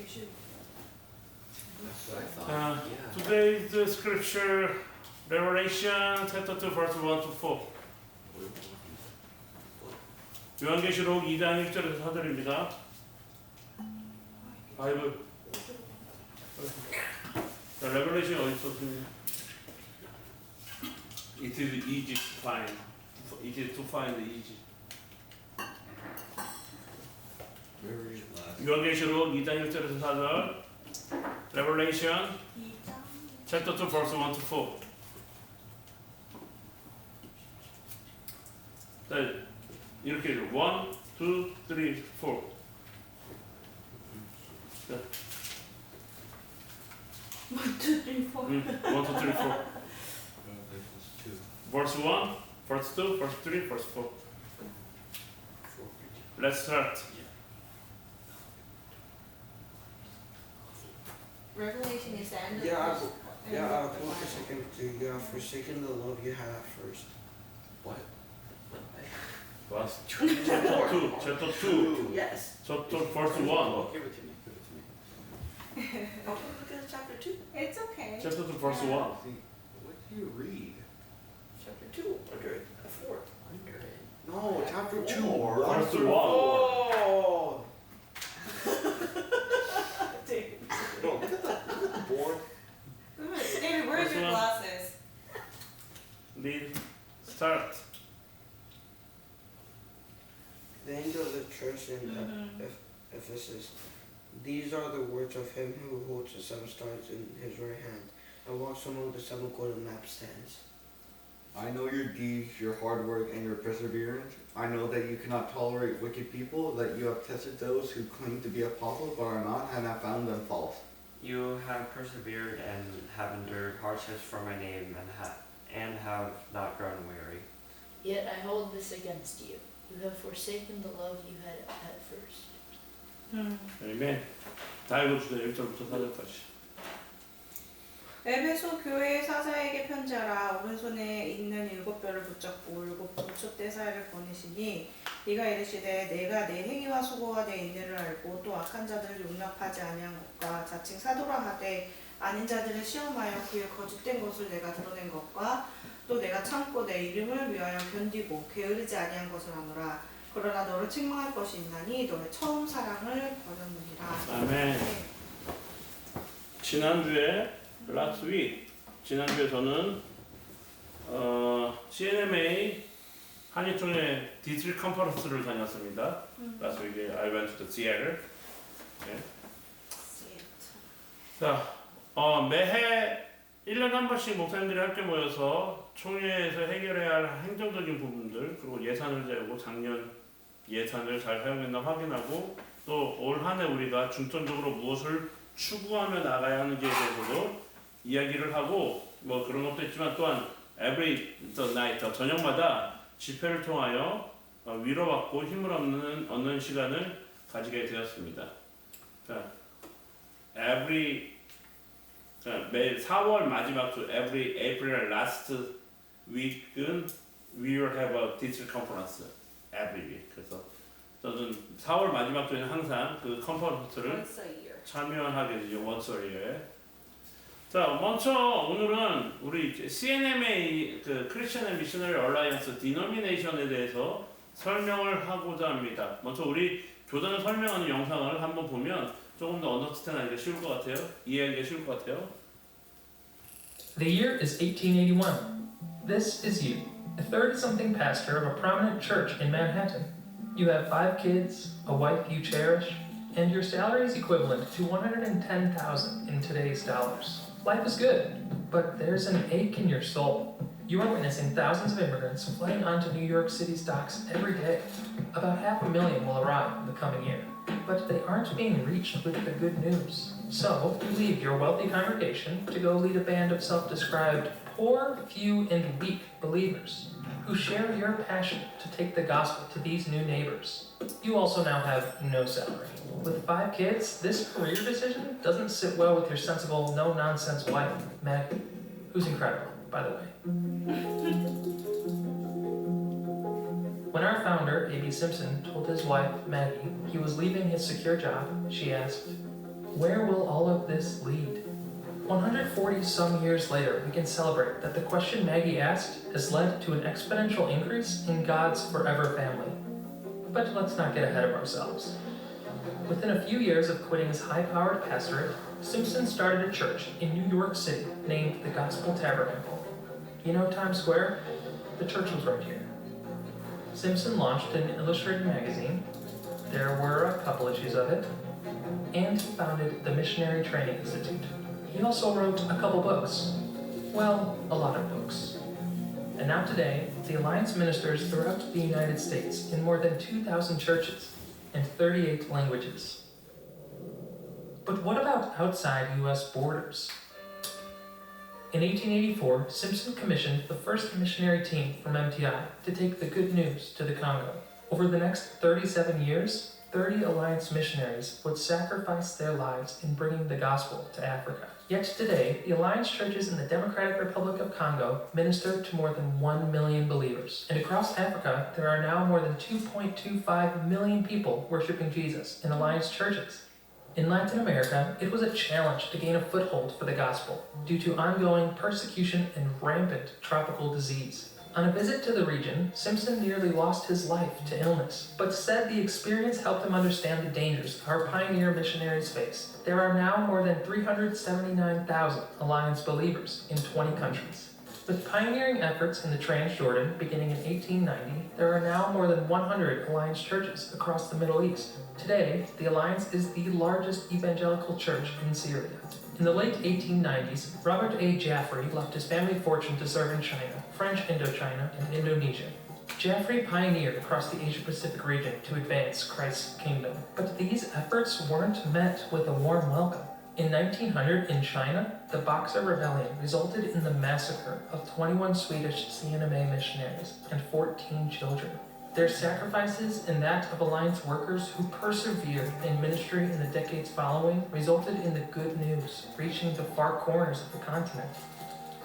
계시고. That's what I thought. Yeah. Today's scripture, Revelation chapter 2, verse 1 to 4. 요한계시록 2장 1절에서 4절입니다. 바이블. 자, 레벨레이션 어디 있었습니까? It is easy to find. Easy to find easy. Where were you last? 요한계시록 2장 1절에서 4절. Revelation 2장. chapter 2, verse 1 to 4. 자, 이렇게 1, 2, 3, 4. 자, 1, 2, 3, 4. 1, 2, 3, 4. Revelations 2. Verse 1, verse 2, verse 3, verse 4. 4. Let's start. Revelation is the end of Yeah, the I first- will- end Yeah, of I'll the quote the Bible. second two. You have forsaken the love you had at first. What? Verse chapter 2, chapter 2, Yes. chapter verse 1, Oh, give it to me. Give it to me. Oh, look at chapter 2. It's okay. chapter 2, verse 1. See, what do you read? Chapter 2. Under 4. Under it. No, chapter 2. Four. Verse 1. Oh! No, look at the board. David, where's This your one. glasses? Read, start. The angel of the church in Ephesus. These are the words of him who holds the 7 stars in his right hand and walks among the 7 golden lampstands. I know your deeds, your hard work, and your perseverance. I know that you cannot tolerate wicked people, that you have tested those who claim to be apostles but are not, and have found them false. You have persevered and have endured hardships for my name and have not grown weary. Yet I hold this against you. You have forsaken the love you had at first. 아멘. 다 읽어주세요. 1절부터 4절까지. 에베소 교회의 사자에게 편지하라. 오른손에 있는 7별을 붙잡고 7 동촛대 사이를 보내시니 네가 이르시되 내가 내 행위와 수고와 내 인내를 알고 또 악한 자들을 용납하지 아니한 것과 자칭 사도라 하되 아닌 자들을 시험하여 그의 거짓된 것을 내가 드러낸 것과 또 내가 참고 내 이름을 위하여 견디고 게으르지 아니한 것을 아노라. 그러나 너를 책망할 것이 있나니 너의 처음 사랑을 버렸느니라. 아멘. 지난주에 last week 지난주에 저는 CNMA 한일총회 디지털 컨퍼런스를 다녔습니다. last week I went to the Seattle. 네. 자, 매해 1년에 한 번씩 목사님들이 함께 모여서 총회에서 해결해야 할 행정적인 부분들 그리고 예산을 재고 작년 예산을 잘 사용했나 확인하고 또 올 한 해 우리가 중점적으로 무엇을 추구하며 나가야 하는지에 대해서도 이야기를 하고 뭐 그런 것도 있지만 또한 every night 저녁마다 집회를 통하여 위로받고 힘을 얻는 시간을 가지게 되었습니다. 자, 매일 4월 마지막 주 every April last week은 we will have a digital conference every week. 그래서 저는 4월 마지막 주에는 항상 그 컨퍼런스를 Once a year. 참여하게 되죠. once a year. 자, 먼저 오늘은 우리 CNMA 그 크리스천 미셔너리 얼라이언스 디노미네이션에 대해서 설명을 하고자 합니다. 먼저 우리 교단을 설명하는 영상을 한번 보면 조금 더 언더스탠하기가 쉬울 것 같아요. 이해하기가 쉬울 것 같아요. The year is 1881. This is you, a 30-something pastor of a prominent church in Manhattan. You have 5 kids, a wife you cherish, and your salary is equivalent to $110,000 in today's dollars. Life is good, but there's an ache in your soul. You are witnessing thousands of immigrants flooding onto New York City's docks every day. About 500,000 will arrive in the coming year, but they aren't being reached with the good news. So, you leave your wealthy congregation to go lead a band of self-described poor, few, and weak believers who share your passion to take the gospel to these new neighbors. You also now have no salary. With 5 kids, this career decision doesn't sit well with your sensible, no-nonsense wife, Maggie, who's incredible, by the way. When our founder, A.B. Simpson, told his wife, Maggie, he was leaving his secure job, she asked, Where will all of this lead? 140 some years later, we can celebrate that the question Maggie asked has led to an exponential increase in God's forever family. But let's not get ahead of ourselves. Within a few years of quitting his high-powered pastorate, Simpson started a church in New York City named the Gospel Tabernacle. You know Times Square? The church was right here. Simpson launched an illustrated magazine. There were a couple issues of it. And he founded the Missionary Training Institute. He also wrote a couple books. Well, a lot of books. And now today, the Alliance ministers throughout the United States in more than 2,000 churches and 38 languages. But what about outside U.S. borders? In 1884, Simpson commissioned the first missionary team from MTI to take the good news to the Congo. Over the next 37 years, 30 Alliance missionaries would sacrifice their lives in bringing the gospel to Africa. Yet today, the Alliance churches in the Democratic Republic of Congo minister to more than 1 million believers. And across Africa, there are now more than 2.25 million people worshiping Jesus in Alliance churches. In Latin America, it was a challenge to gain a foothold for the gospel due to ongoing persecution and rampant tropical disease. On a visit to the region, Simpson nearly lost his life to illness, but said the experience helped him understand the dangers our pioneer missionaries faced. There are now more than 379,000 Alliance believers in 20 countries. With pioneering efforts in the Transjordan beginning in 1890, there are now more than 100 Alliance churches across the Middle East. Today, the Alliance is the largest evangelical church in Syria. In the late 1890s, Robert A. Jaffrey left his family fortune to serve in China, French Indochina, and Indonesia. Jaffrey pioneered across the Asia-Pacific region to advance Christ's kingdom. But these efforts weren't met with a warm welcome. In 1900, in China, the Boxer Rebellion resulted in the massacre of 21 Swedish CNMA missionaries and 14 children. Their sacrifices and that of Alliance workers who persevered in ministry in the decades following resulted in the good news reaching the far corners of the continent.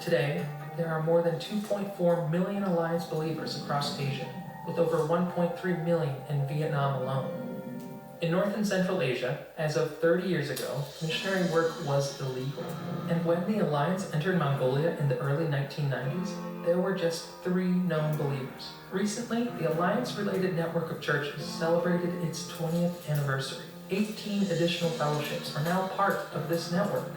Today, there are more than 2.4 million Alliance believers across Asia, with over 1.3 million in Vietnam alone. In North and Central Asia, as of 30 years ago, missionary work was illegal. And when the Alliance entered Mongolia in the early 1990s, there were just 3 known believers. Recently, the Alliance-related network of churches celebrated its 20th anniversary. 18 additional fellowships are now part of this network.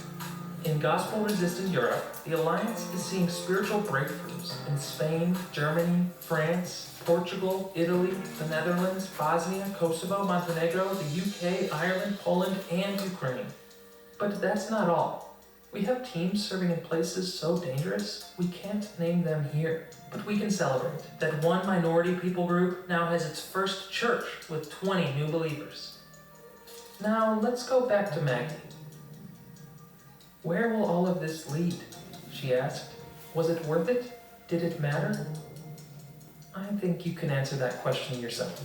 In gospel-resistant Europe, the Alliance is seeing spiritual breakthroughs in Spain, Germany, France, Portugal, Italy, the Netherlands, Bosnia, Kosovo, Montenegro, the UK, Ireland, Poland, and Ukraine. But that's not all. We have teams serving in places so dangerous, we can't name them here. But we can celebrate that one minority people group now has its first church with 20 new believers. Now, let's go back to Maggie. Where will all of this lead? She asked. Was it worth it? Did it matter? I think you can answer that question yourself.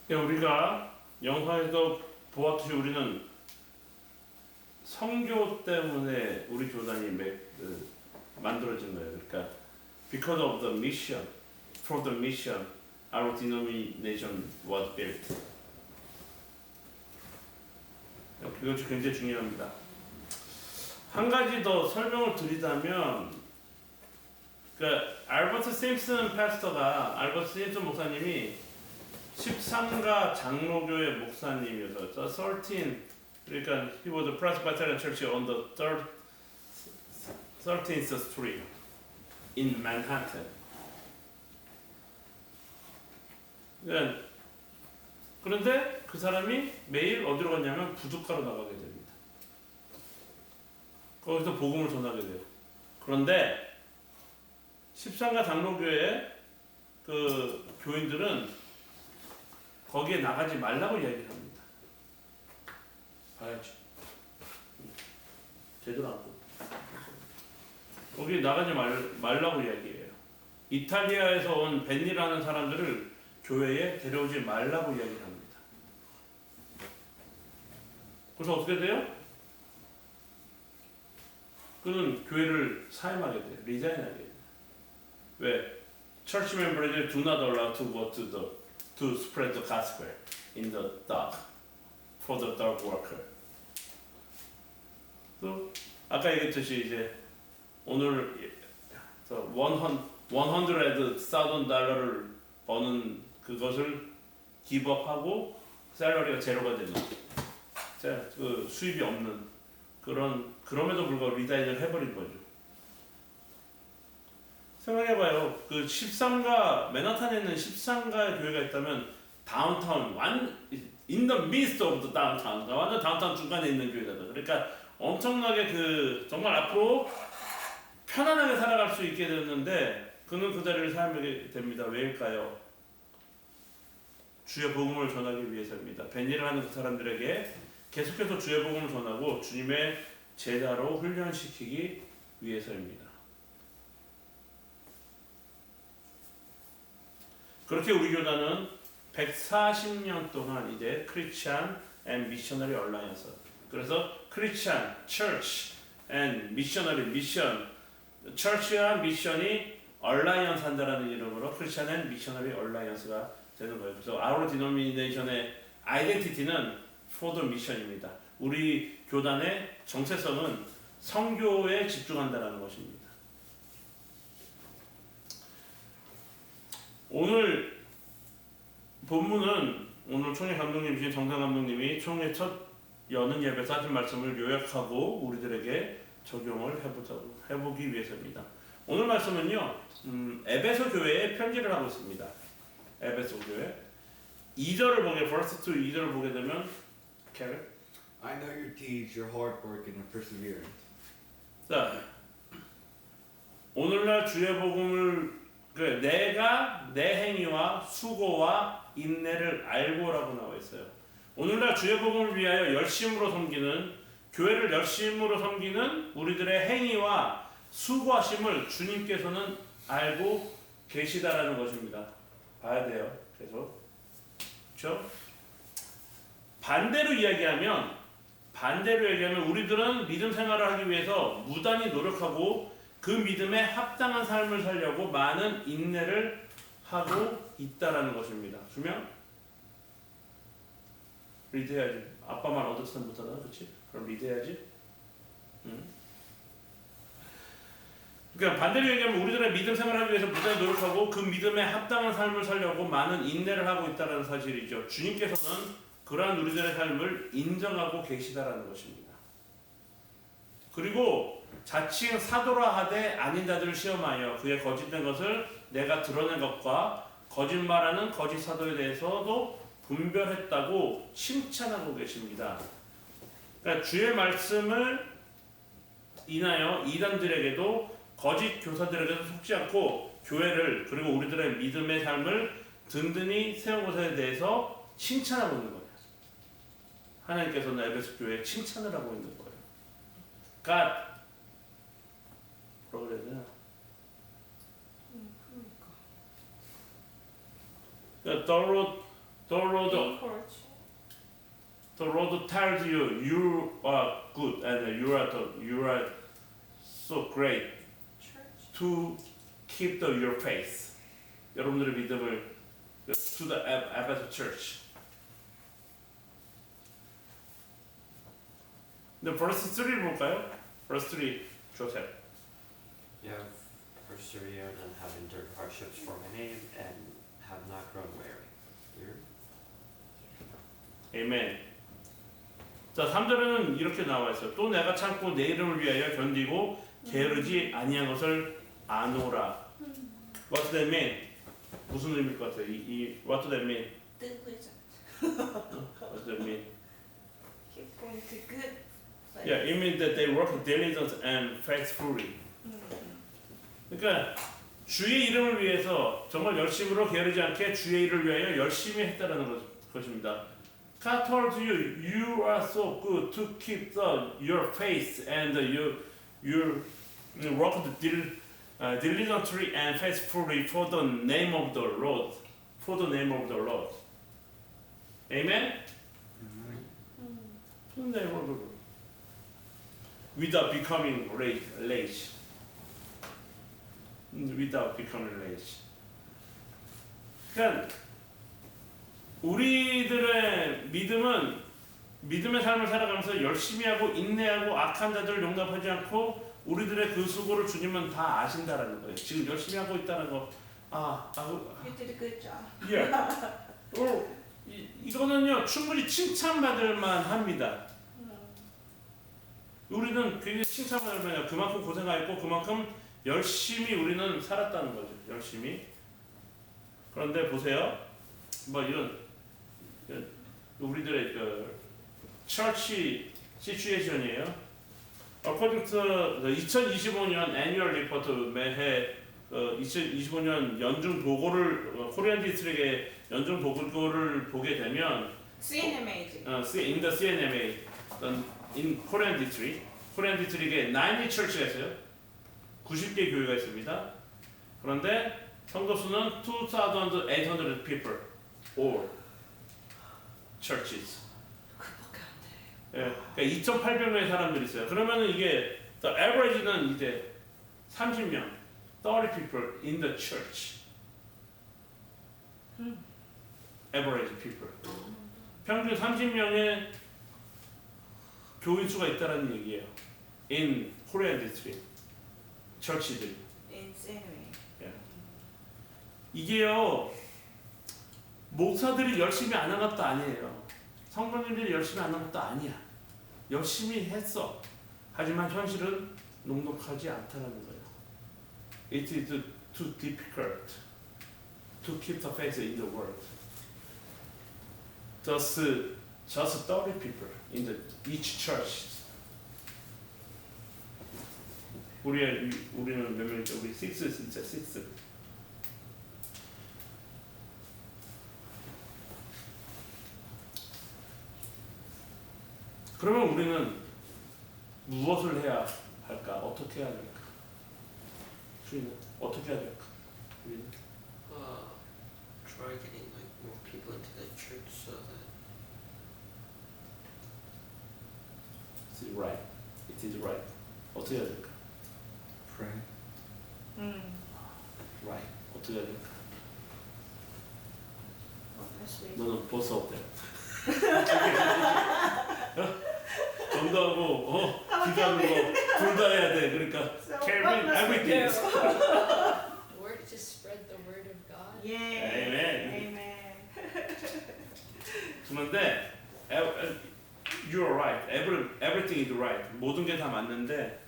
우리가 영상에서 보았듯이 우리는 성교 때문에 우리 교단이 만들어진 거예요. 그러니까 because of the mission, for the mission, our denomination was built. 그것이 굉장히 중요합니다. 한 가지 더 설명을 드리자면, 그러니까 알버트 심슨 파스터가 알버트 심슨 목사님이 13가 장로교회 목사님이어서 13, 그러니까 he was a Presbyterian church on the 13th Street in Manhattan. 그런데 그 사람이 매일 어디로 갔냐면 부둣가로 나가게 됩니다. 거기서 복음을 전하게 돼요. 그런데 13가 장로교회 그 교인들은 거기에 나가지 말라고 이야기를 합니다. 가야지. 되돌아 앉고. 거기 나가지 말라고 이야기해요. 이탈리아에서 온 벤니라는 사람들을 교회에 데려오지 말라고 이야기를 합니다. 그래서 어떻게 돼요? 그는 교회를 사임하게 돼요. 리자인하게 돼요. 왜? Church members do not allow to go to spread the gospel in the dark for the dark worker. 또 아까 얘기했듯이 이제 오늘 $100,000를 버는 그것을 기법하고 샐러리가 제로가 되는 그 수입이 없는 그럼에도 불구하고 리자인을 해버린 거죠. 생각해봐요. 그 13가 맨하탄에 있는 13가 교회가 있다면 다운타운 in the midst of the downtown 완전 다운타운 중간에 있는 교회다. 그러니까 엄청나게 정말 앞으로 편안하게 살아갈 수 있게 됐는데 그는 그 자리를 사용하게 됩니다. 왜일까요? 주의 복음을 전하기 위해서입니다. 벤일을 하는 그 사람들에게 계속해서 주의 복음을 전하고 주님의 제자로 훈련시키기 위해서입니다. 그렇게 우리 교단은 140년 동안 이제 크리스찬 앤 미셔너리 얼라이언스, 그래서 크리스찬, 처치 앤 미셔너리 미션, 처치와 미션이 얼라이언스 한다라는 이름으로 크리스찬 앤 미셔너리 얼라이언스가 되는 거예요. 그래서 our denomination의 아이덴티티는 for the mission입니다. 우리 교단의 정체성은 선교에 집중한다라는 것입니다. 오늘 본문은 오늘 총회 감독님이신 정상 감독님이 총회 첫 여는 예배에서 하신 말씀을 요약하고 우리들에게 적용을 해보기 위해서입니다. 오늘 말씀은요, 에베소 교회에 편지를 하고 있습니다. 에베소 교회 2절을 verse 2 2절을 보게 되면 Karen? I know your deeds, your hard work, and your perseverance. 자, 오늘날 주의 복음을 내가 내 행위와 수고와 인내를 알고라고 나와 있어요. 오늘날 주의 복음을 위하여 열심으로 섬기는 교회를 열심으로 섬기는 우리들의 행위와 수고하심을 주님께서는 알고 계시다라는 것입니다. 봐야 돼요. 계속. 그렇죠? 반대로 얘기하면 우리들은 믿음 생활을 하기 위해서 무단히 노력하고 그 믿음에 합당한 삶을 살려고 많은 인내를 하고 있다라는 것입니다. 주명? 리드해야지. 아빠 말 얻었으면 못하잖아, 그렇지? 그럼 리드해야지. 그러니까 반대로 얘기하면 우리들의 믿음 생활을 하기 위해서 무단히 노력하고 그 믿음에 합당한 삶을 살려고 많은 인내를 하고 있다는 사실이죠. 주님께서는 그러한 우리들의 삶을 인정하고 계시다라는 것입니다. 그리고 자칭 사도라 하되 아닌 자들을 시험하여 그의 거짓된 것을 내가 드러낸 것과 거짓말하는 거짓 사도에 대해서도 분별했다고 칭찬하고 계십니다. 그러니까 주의 말씀을 인하여 이단들에게도 거짓 교사들에게도 속지 않고 교회를 그리고 우리들의 믿음의 삶을 든든히 세운 것에 대해서 칭찬하고 있는 거예요. 하나님께서는 에베소 교회에 칭찬을 하고 있는 거예요. God 뭐라고 그래야 되나? The Lord tells you you are good and you are so great to keep your faith. 여러분들의 믿음을 to the Ephesus Church. 근데 verse 3를 볼까요? verse 3, 조셉. You have persevered and have endured hardships for my name and have not grown weary. 아멘. 자, 3절에는 이렇게 나와 있어요. 또 내가 참고 내 이름을 위하여 견디고 게으르지 아니한 것을 아노라. What does that mean? 무슨 의미일 것 같아요? What does that mean? 뜨고 있잖아. What does that mean? Keep going to good. Yeah, it means that they work diligently and faithfully. 그러니까 주의 이름을 위해서 정말 열심으로 게으르지 않게 주의 일을 위하여 열심히 했다라는 것입니다. God told you, you are so good to keep your faith and you worked diligently and faithfully for the name of the Lord. For the name of the Lord. Amen? For the name of the Lord. Without becoming lazy. Without becoming lazy. 그러니까 우리들의 믿음은 믿음의 삶을 살아가면서 열심히 하고 인내하고 악한 자들을 용납하지 않고 우리들의 그 수고를 주님은 다 아신다라는 거예요. 지금 열심히 하고 있다는 거. You did a good job. 이거는요 충분히 칭찬받을 만합니다. 우리는 굉장히 칭찬받을 만해요. 그만큼 고생하였고 그만큼 열심히 우리는 살았다는 거죠. 열심히. 그런데 보세요. 뭐 이런 우리들의 그 처치 시츄에이션이에요. According to the 2025년 annual report 매해 2025년 연중 보고를 코리안 디스트릭의 연중 보고를 보게 되면 CNMA. in the CNMA in Korean district 코리안 디스트릭에 90 church가 있어요. 90개 교회가 있습니다. 그런데 성도 수는 2,800 people all churches. 그밖에 안 돼. 예, 그러니까 2,800명의 사람들이 있어요. 그러면은 이게 the average는 이제 30명, 30 people in the church. average people. 평균 30명의 교인 수가 있다라는 얘기예요. in Korean district church들. In CNMA. 이게요 목사들이 열심히 안 한 것도 아니에요. 성도님들이 열심히 안 한 것도 아니야. 열심히 했어. 하지만 현실은 녹록하지 않다는 거예요. It is too difficult to keep the faith in the world. Just 30 people in each church. 우리는 몇 명이죠? 우리 6 진짜 6. 그러면 우리는 무엇을 해야 할까? 어떻게 해야 될까? 주인은 어떻게 해야 될까? 우리는 Try getting like more people into the church so that It is right. It is right. 어떻게 해야 될까? Pray. Right. 어떻게 해야 될까? Honestly. 너는 벌써 어때? 전도하고 기도하는 거 둘 다 해야 돼. 그러니까 So carry what must we everything. do? Word to spread the word of God. Yeah. Amen. Amen. 그런데 you're right. Everything is right. 모든 게 다 맞는데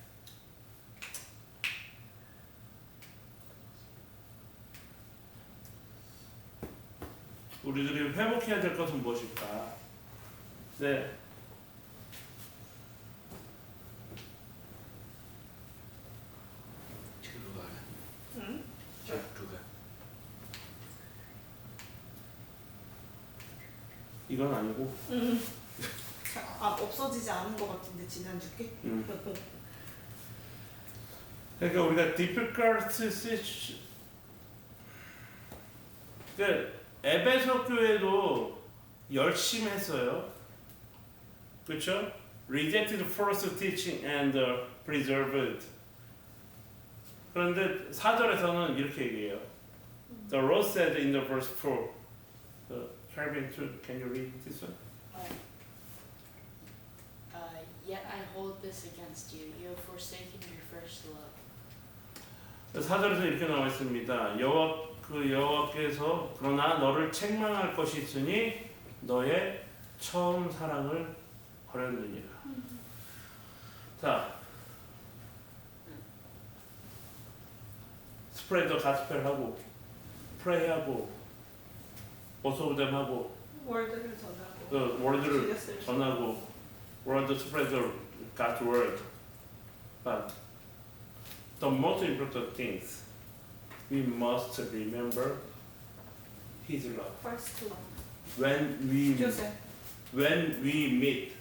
우리들이 회복해야 될 것은 무엇일까? 네. 응? 이건 아니고. 없어지지 않은 것 같은데 지난주께. 그러니까 우리가 difficult situation. 그 에베소 교회도 열심히 했어요. 그렇죠? Rejected false teaching and preserved. 그런데 4절에서는 이렇게 얘기해요. The Lord said in the verse 4. Carvin, can you read this one? Yet I hold this against you. You have forsaken your first love. 4절에서 이렇게 나와 있습니다. 여호와께서 그러나 너를 책망할 것이 있으니 너의 처음 사랑을 버렸느니라. 자, 스프레드 더 가스펠 하고, 프레이 하고, 어소브댐 하고, 월드를 전하고. 월드를 지렸을 전하고, 월드 스프레드 God's word. But the most important things we must remember His love. First love. When we Joseph. when we meet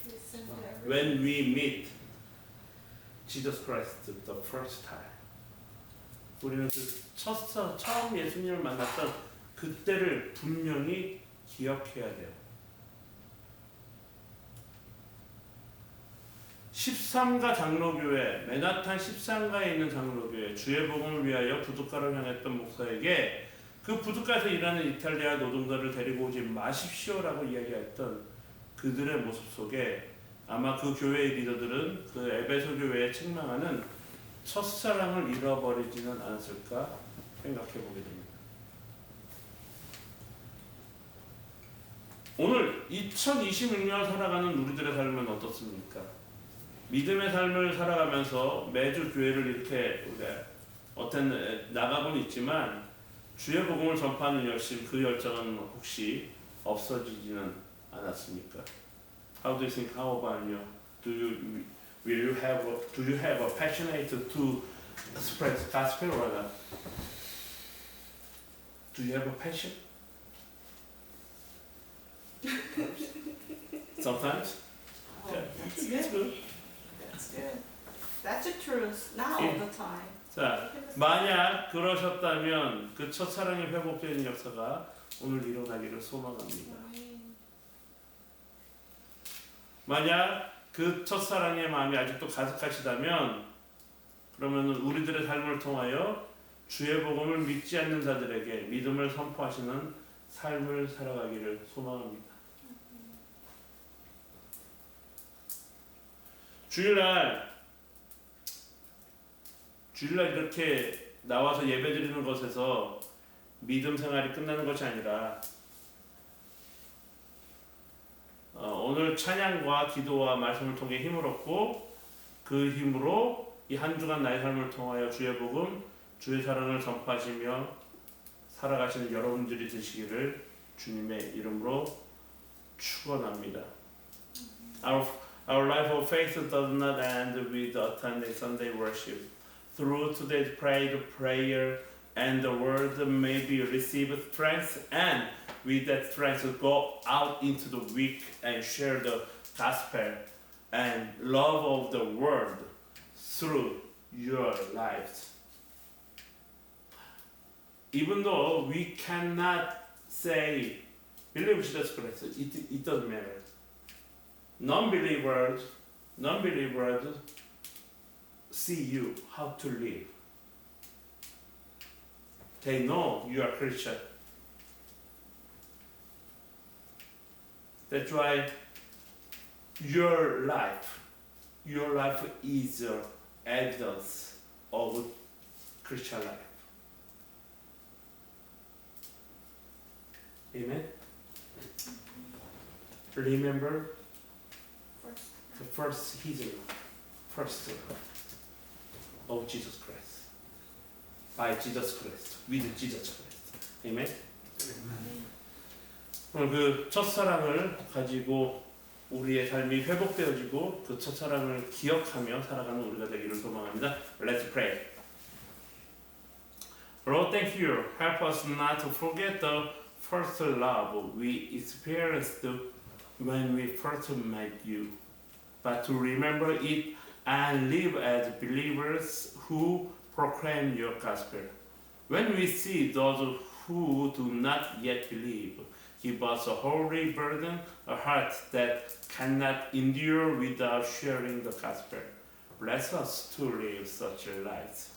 Jesus Christ the first time. 우리는 처음 예수님을 만났던 그때를 분명히 기억해야 돼요. 13가 장로교회, 맨하탄 13가에 있는 장로교회, 주의 복음을 위하여 부둣가를 향했던 목사에게 그 부둣가에서 일하는 이탈리아 노동자를 데리고 오지 마십시오라고 이야기했던 그들의 모습 속에 아마 그 교회의 리더들은 그 에베소 교회에 책망하는 첫사랑을 잃어버리지는 않았을까 생각해 보게 됩니다. 오늘 2026년 살아가는 우리들의 삶은 어떻습니까? 믿음의 삶을 살아가면서 매주 교회를 이렇게 나가곤 있지만 주의 복음을 전파하는 열심, 그 열정은 혹시 없어지지는 않았습니까? How do you think? How about you? Do you have a passionate to spread the gospel or not? Do you have a passion? Sometimes. Oh, Yeah. that's It's good. good. That's good. That's the truth. Not all the time. 자, 만약 그러셨다면 그 첫사랑이 회복되는 역사가 오늘 일어나기를 소망합니다. 만약 그 첫사랑의 마음이 아직도 가득하시다면 그러면 우리들의 삶을 통하여 주의 복음을 믿지 않는 자들에게 믿음을 선포하시는 삶을 살아가기를 소망합니다. 주일날 이렇게 나와서 예배드리는 것에서 믿음 생활이 끝나는 것이 아니라 오늘 찬양과 기도와 말씀을 통해 힘을 얻고 그 힘으로 이 한 주간 나의 삶을 통하여 주의 복음, 주의 사랑을 전파하시며 살아가시는 여러분들이 되시기를 주님의 이름으로 축원합니다. Our life of faith does not end with attending Sunday worship. Through today's prayer and the word may be received strength, and with that strength go out into the week and share the gospel and love of the world through your lives. Even though we cannot say believe Jesus Christ, it doesn't matter. Non-believers see you how to live. They know you are Christian. That's why your life is evidence of Christian life. Amen. Remember the first of Jesus Christ, by Jesus Christ, with Jesus Christ. Amen. 오늘 그 첫사랑을 가지고 우리의 삶이 회복되어지고 그 첫사랑을 기억하며 살아가는 우리가 되기를 소망합니다. Let's pray. Lord, thank you. Help us not to forget the first love we experienced when we first met you, but to remember it and live as believers who proclaim your gospel. When we see those who do not yet believe, give us a holy burden, a heart that cannot endure without sharing the gospel. Bless us to live such lives.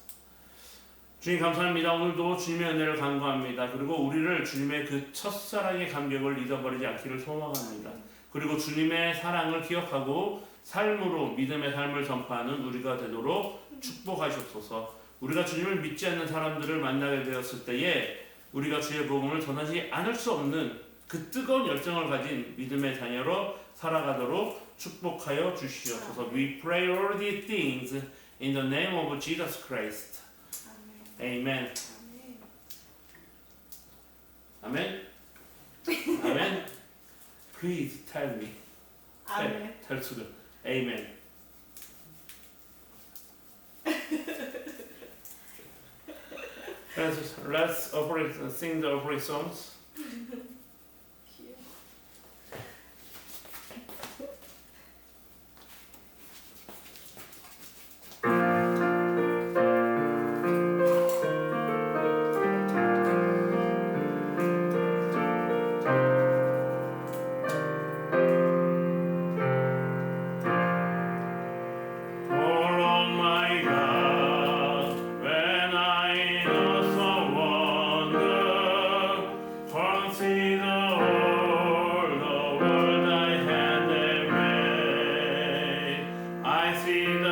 주님 감사합니다. 오늘도 주님의 은혜를 간구합니다. 그리고 우리를 주님의 그 첫사랑의 감격을 잊어버리지 않기를 소망합니다. 그리고 주님의 사랑을 기억하고 삶으로 믿음의 삶을 전파하는 우리가 되도록 축복하시옵소서. 우리가 주님을 믿지 않는 사람들을 만나게 되었을 때에 우리가 주의 복음을 전하지 않을 수 없는 그 뜨거운 열정을 가진 믿음의 자녀로 살아가도록 축복하여 주시옵소서. We pray all these things in the name of Jesus Christ. Amen. Amen. Amen. Please tell me. 아멘. Tell to them. Amen. Let's sing the offering songs. see the